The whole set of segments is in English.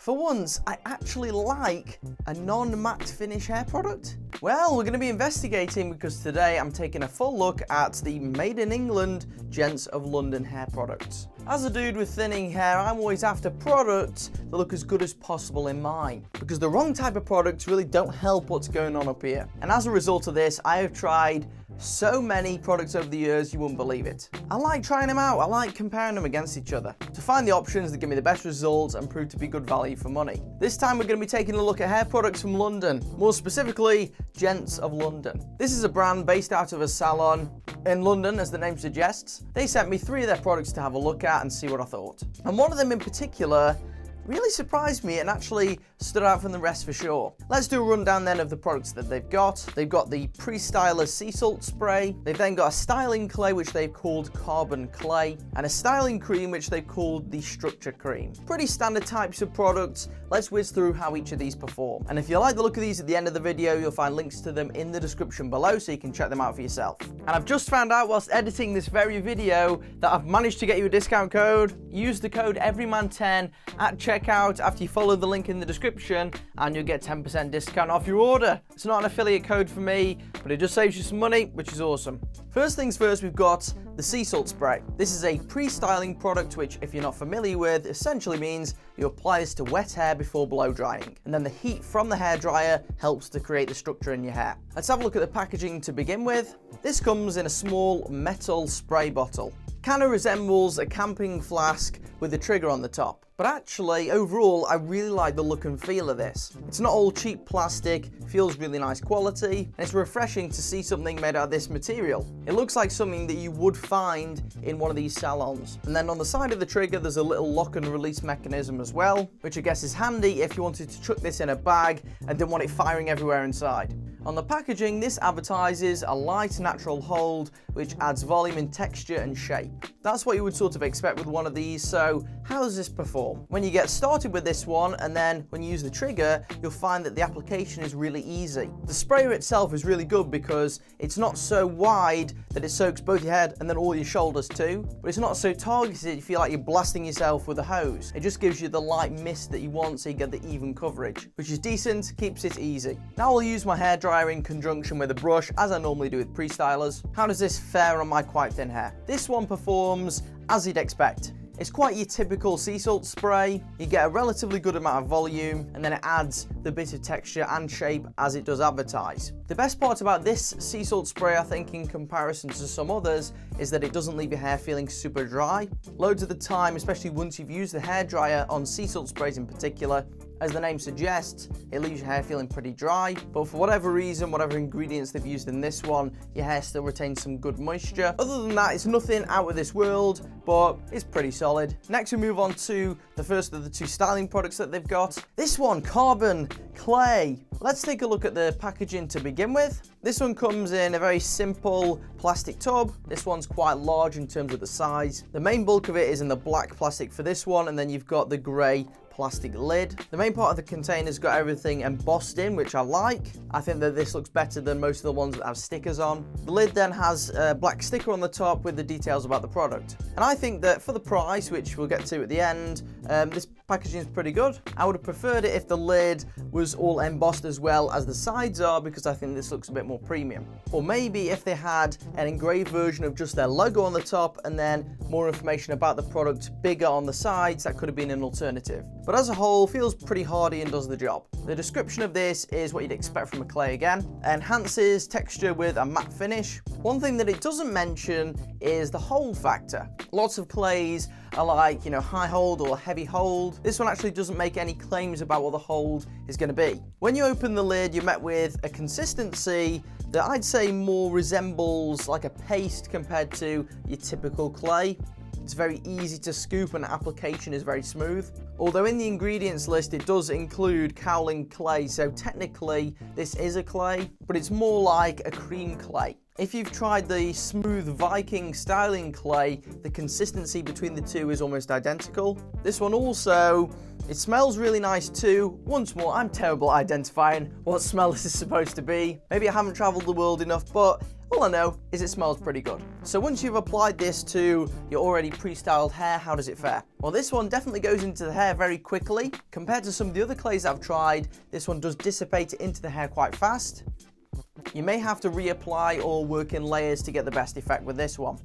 For once, I actually like a non-matte finish hair product. Well, we're going to be investigating because today I'm taking a full look at the Made in England Gents of London hair products. As a dude with thinning hair, I'm always after products that look as good as possible in mine, because the wrong type of products really don't help what's going on up here. And as a result of this, I have tried so many products over the years, you wouldn't believe it. I like trying them out, I like comparing them against each other to find the options that give me the best results and prove to be good value for money. This time we're going to be taking a look at hair products from London, more specifically Gents of London. This is a brand based out of a salon in London, as the name suggests. They sent me 3 of their products to have a look at and see what I thought. And one of them in particular really surprised me and actually stood out from the rest for sure. Let's do a rundown then of the products that they've got. They've got the Pre-Styler Sea Salt Spray. They've then got a styling clay which they've called Carbon Clay, and a styling cream which they've called the Structure Cream. Pretty standard types of products. Let's whiz through how each of these perform. And if you like the look of these at the end of the video, you'll find links to them in the description below so you can check them out for yourself. And I've just found out whilst editing this very video that I've managed to get you a discount code. Use the code EVERYMAN10 at checkout after you follow the link in the description and you'll get 10% discount off your order. It's not an affiliate code for me, but it just saves you some money, which is awesome. First things first, we've got the Sea Salt Spray. This is a pre-styling product which, if you're not familiar with, essentially means you apply this to wet hair before blow drying, and then the heat from the hairdryer helps to create the structure in your hair. Let's have a look at the packaging to begin with. This comes in a small metal spray bottle. Kind of resembles a camping flask with a trigger on the top. But actually, overall, I really like the look and feel of this. It's not all cheap plastic, feels really nice quality, and it's refreshing to see something made out of this material. It looks like something that you would find in one of these salons. And then on the side of the trigger, there's a little lock and release mechanism as well, which I guess is handy if you wanted to chuck this in a bag and didn't want it firing everywhere inside. On the packaging, this advertises a light natural hold, which adds volume and texture and shape. That's what you would sort of expect with one of these, so how does this perform? When you get started with this one, and then when you use the trigger, you'll find that the application is really easy. The sprayer itself is really good because it's not so wide that it soaks both your head and then all your shoulders too, but it's not so targeted you feel like you're blasting yourself with a hose. It just gives you the light mist that you want so you get the even coverage, which is decent, keeps it easy. Now I'll use my hairdryer in conjunction with a brush, as I normally do with pre-stylers. How does this fare on my quite thin hair? This one performs as you'd expect. It's quite your typical sea salt spray. You get a relatively good amount of volume, and then it adds the bit of texture and shape as it does advertise. The best part about this sea salt spray, I think, in comparison to some others, is that it doesn't leave your hair feeling super dry. Loads of the time, especially once you've used the hairdryer on sea salt sprays in particular, as the name suggests, it leaves your hair feeling pretty dry, but for whatever reason, whatever ingredients they've used in this one, your hair still retains some good moisture. Other than that, it's nothing out of this world, but it's pretty solid. Next, we move on to the first of the 2 styling products that they've got. This one, Carbon Clay. Let's take a look at the packaging to begin with. This one comes in a very simple plastic tub. This one's quite large in terms of the size. The main bulk of it is in the black plastic for this one, and then you've got the grey plastic lid. The main part of the container's got everything embossed in, which I like. I think that this looks better than most of the ones that have stickers on. The lid then has a black sticker on the top with the details about the product. And I think that for the price, which we'll get to at the end, this packaging is pretty good. I would have preferred it if the lid was all embossed as well as the sides are, because I think this looks a bit more premium. Or maybe if they had an engraved version of just their logo on the top and then more information about the product bigger on the sides, that could have been an alternative. But as a whole, feels pretty hardy and does the job. The description of this is what you'd expect from a clay again. Enhances texture with a matte finish. One thing that it doesn't mention is the hold factor. Lots of clays are like, high hold or heavy hold. This one actually doesn't make any claims about what the hold is going to be. When you open the lid, you're met with a consistency that I'd say more resembles like a paste compared to your typical clay. It's very easy to scoop and application is very smooth. Although in the ingredients list it does include kaolin clay, so technically this is a clay, but it's more like a cream clay. If you've tried the smooth Viking styling clay, the consistency between the two is almost identical. This one also, it smells really nice too. Once more, I'm terrible at identifying what smell this is supposed to be. Maybe I haven't traveled the world enough, but All I know is it smells pretty good. So once you've applied this to your already pre-styled hair, how does it fare? Well, this one definitely goes into the hair very quickly. Compared to some of the other clays I've tried, this one does dissipate into the hair quite fast. You may have to reapply or work in layers to get the best effect with this one.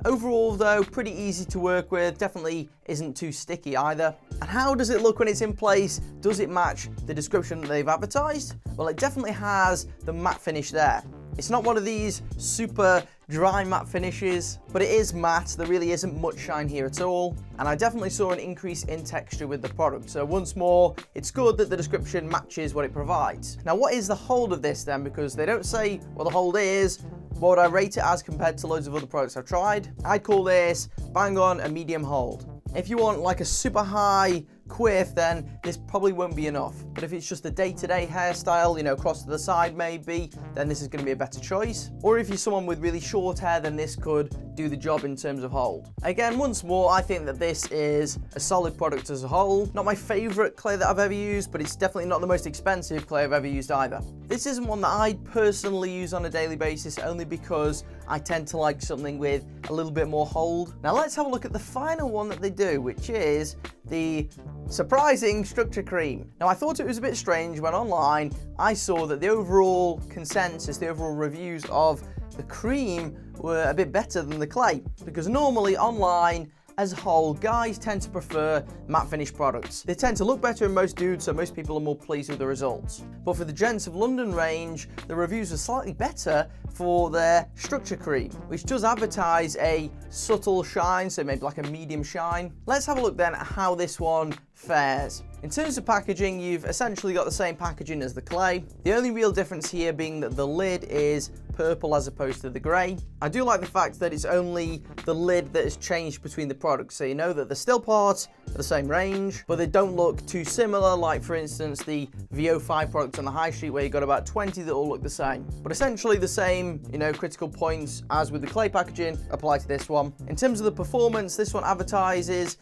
Overall though, pretty easy to work with, definitely isn't too sticky either. And how does it look when it's in place? Does it match the description that they've advertised? Well, it definitely has the matte finish there. It's not one of these super dry matte finishes, but it is matte. There really isn't much shine here at all. And I definitely saw an increase in texture with the product. So once more, it's good that the description matches what it provides. Now, what is the hold of this then? Because they don't say what the hold is. What would I rate it as compared to loads of other products I've tried? I'd call this bang on a medium hold. If you want like a super high quiff, then this probably won't be enough. But if it's just a day-to-day hairstyle, you know, across to the side maybe, then this is going to be a better choice. Or if you're someone with really short hair, then this could do the job in terms of hold. Again, once more, I think that this is a solid product as a whole. Not my favorite clay that I've ever used, but it's definitely not the most expensive clay I've ever used either. This isn't one that I personally use on a daily basis, only because I tend to like something with a little bit more hold. Now let's have a look at the final one that they do, which is the surprising structure cream. Now I thought it was a bit strange when online I saw that the overall consensus, the overall reviews of the cream were a bit better than the clay, because normally online as a whole, guys tend to prefer matte finish products. They tend to look better in most dudes, so most people are more pleased with the results. But for the Gents of London range, the reviews are slightly better for their structure cream, which does advertise a subtle shine, so maybe like a medium shine. Let's have a look then at how this one fares. In terms of packaging, you've essentially got the same packaging as the clay. The only real difference here being that the lid is purple as opposed to the grey. I do like the fact that it's only the lid that has changed between the products, so you know that the still parts are the same range, but they don't look too similar, like for instance the VO5 products on the high street where you've got about 20 that all look the same. But essentially the same, you know, critical points as with the clay packaging apply to this one. In terms of the performance, this one advertises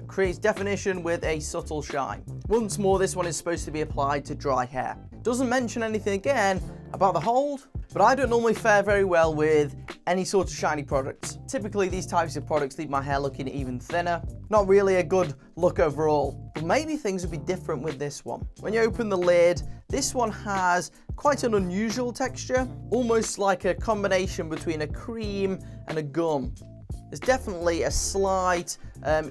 creates definition with a subtle shine. Once more, this one is supposed to be applied to dry hair. Doesn't mention anything again about the hold, but I don't normally fare very well with any sort of shiny products. Typically these types of products leave my hair looking even thinner. Not really a good look overall, but maybe things would be different with this one. When you open the lid, this one has quite an unusual texture, almost like a combination between a cream and a gum. There's definitely a slight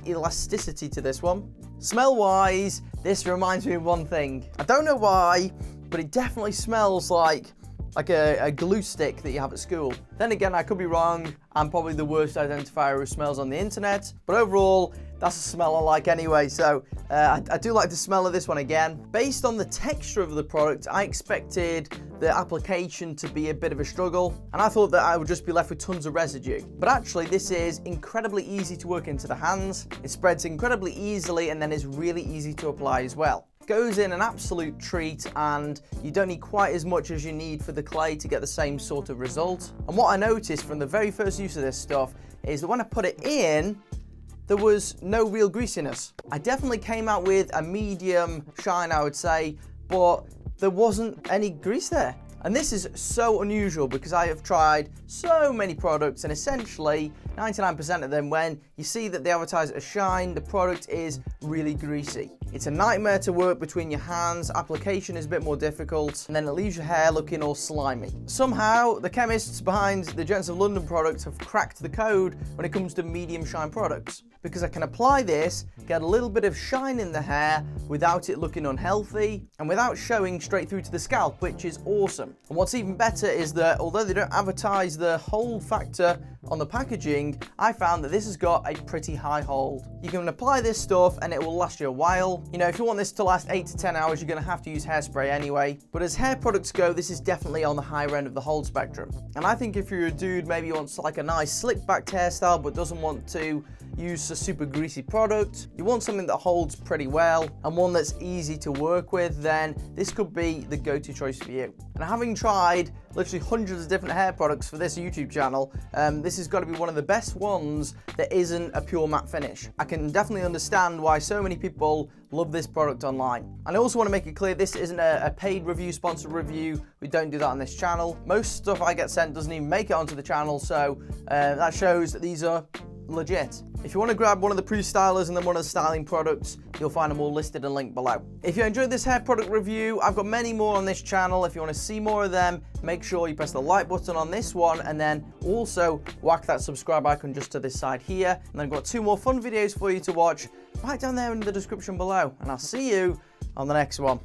elasticity to this one. Smell-wise, this reminds me of one thing. I don't know why, but it definitely smells like a glue stick that you have at school. Then again, I could be wrong. I'm probably the worst identifier of smells on the internet, but overall, that's a smell I like anyway, so I do like the smell of this one again. Based on the texture of the product, I expected the application to be a bit of a struggle, and I thought that I would just be left with tons of residue. But actually, this is incredibly easy to work into the hands. It spreads incredibly easily, and then is really easy to apply as well. Goes in an absolute treat, and you don't need quite as much as you need for the clay to get the same sort of result. And what I noticed from the very first use of this stuff is that when I put it in, there was no real greasiness. I definitely came out with a medium shine, I would say, but there wasn't any grease there. And this is so unusual because I have tried so many products, and essentially 99% of them, when you see that they advertise a shine, the product is really greasy. It's a nightmare to work between your hands, application is a bit more difficult, and then it leaves your hair looking all slimy. Somehow, the chemists behind the Gents of London products have cracked the code when it comes to medium shine products, because I can apply this, get a little bit of shine in the hair without it looking unhealthy, and without showing straight through to the scalp, which is awesome. And what's even better is that although they don't advertise the hold factor on the packaging, I found that this has got a pretty high hold. You can apply this stuff and it will last you a while. You know, if you want this to last 8 to 10 hours, you're gonna have to use hairspray anyway. But as hair products go, this is definitely on the higher end of the hold spectrum. And I think if you're a dude, maybe you want like a nice slick back hairstyle, but doesn't want to, use a super greasy product, you want something that holds pretty well, and one that's easy to work with, then this could be the go-to choice for you. And having tried literally hundreds of different hair products for this YouTube channel, this has got to be one of the best ones that isn't a pure matte finish. I can definitely understand why so many people love this product online. And I also want to make it clear this isn't a paid review, sponsored review. We don't do that on this channel. Most stuff I get sent doesn't even make it onto the channel, so that shows that these are legit. If you want to grab one of the pre-stylers and then one of the styling products, you'll find them all listed and linked below. If you enjoyed this hair product review, I've got many more on this channel. If you want to see more of them, make sure you press the like button on this one and then also whack that subscribe icon just to this side here. And then I've got 2 more fun videos for you to watch right down there in the description below. And I'll see you on the next one.